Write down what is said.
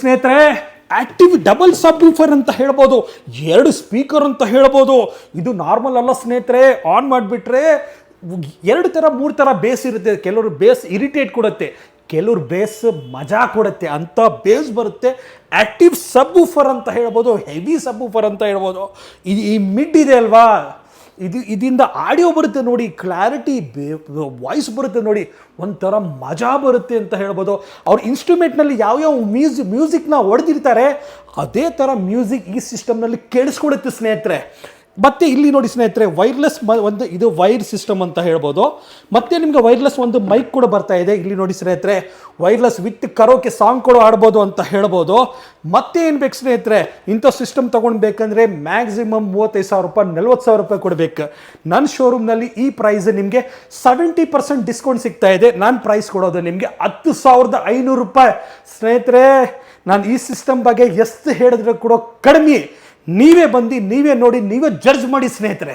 ಸ್ನೇಹಿತರೆ, active double ಸಬ್ woofer ಅಂತ ಹೇಳ್ಬೋದು, 2 ಸ್ಪೀಕರ್ ಅಂತ ಹೇಳ್ಬೋದು. ಇದು ನಾರ್ಮಲ್ ಅಲ್ಲ ಸ್ನೇಹಿತರೆ. ಆನ್ ಮಾಡಿಬಿಟ್ರೆ 2 ಥರ 3 ಥರ ಬೇಸ್ ಇರುತ್ತೆ. ಕೆಲವರು ಬೇಸ್ ಇರಿಟೇಟ್ ಕೊಡುತ್ತೆ, ಕೆಲವ್ರು ಬೇಸ್ ಮಜಾ ಕೊಡುತ್ತೆ ಅಂತ ಬೇಸ್ ಬರುತ್ತೆ. ಆಕ್ಟಿವ್ ಸಬ್ ವೂಫರ್ ಅಂತ ಹೇಳ್ಬೋದು, ಹೆವಿ ಸಬ್ ವೂಫರ್ ಅಂತ ಹೇಳ್ಬೋದು. ಈ ಮಿಡ್ ಇದೆ ಅಲ್ವಾ, ಇದರಿಂದ ಆಡಿಯೋ ಬರುತ್ತೆ ನೋಡಿ, ಕ್ಲಾರಿಟಿ ವಾಯ್ಸ್ ಬರುತ್ತೆ ನೋಡಿ, ಒಂಥರ ಮಜಾ ಬರುತ್ತೆ ಅಂತ ಹೇಳ್ಬೋದು. ಅವ್ರ ಇನ್ಸ್ಟ್ರೂಮೆಂಟ್ನಲ್ಲಿ ಯಾವ್ಯಾವ ಮ್ಯೂಸಿಕ್ನ ಹೊಡೆದಿರ್ತಾರೆ ಅದೇ ಥರ ಮ್ಯೂಸಿಕ್ ಈ ಸಿಸ್ಟಮ್ನಲ್ಲಿ ಕೇಳಿಸ್ಕೊಡುತ್ತೆ ಸ್ನೇಹಿತರೆ. ಮತ್ತು ಇಲ್ಲಿ ನೋಡಿ ಸ್ನೇಹಿತರೆ, ವೈರ್ಲೆಸ್ ಒಂದು ಇದು ವೈರ್ ಸಿಸ್ಟಮ್ ಅಂತ ಹೇಳ್ಬೋದು. ಮತ್ತು ನಿಮಗೆ ವೈರ್ಲೆಸ್ ಒಂದು ಮೈಕ್ ಕೂಡ ಬರ್ತಾ ಇದೆ. ಇಲ್ಲಿ ನೋಡಿ ಸ್ನೇಹಿತರೆ, ವೈರ್ಲೆಸ್ ವಿತ್ ಕರೋಕೆ ಸಾಂಗ್ ಕೂಡ ಆಡ್ಬೋದು ಅಂತ ಹೇಳ್ಬೋದು. ಮತ್ತೆ ಏನು ಬೇಕು ಸ್ನೇಹಿತರೆ, ಇಂಥ ಸಿಸ್ಟಮ್ ತೊಗೊಳ್ಬೇಕಂದ್ರೆ ಮ್ಯಾಕ್ಸಿಮಮ್ 35,000 ರೂಪಾಯಿ 40,000 ರೂಪಾಯಿ ಕೊಡಬೇಕು. ನನ್ನ ಶೋರೂಮ್ನಲ್ಲಿ ಈ ಪ್ರೈಸ್ ನಿಮಗೆ 70% ಡಿಸ್ಕೌಂಟ್ ಸಿಗ್ತಾ ಇದೆ. ನಾನು ಪ್ರೈಸ್ ಕೊಡೋದು ನಿಮಗೆ 10,500 ರೂಪಾಯಿ. ಸ್ನೇಹಿತರೆ, ನಾನು ಈ ಸಿಸ್ಟಮ್ ಬಗ್ಗೆ ಎಷ್ಟು ಹೇಳಿದ್ರೆ ಕೂಡ ಕಡಿಮೆ. ನೀವೇ ಬಂದು ನೀವೇ ನೋಡಿ, ನೀವೇ ಜಡ್ಜ್ ಮಾಡಿ ಸ್ನೇಹಿತರೆ.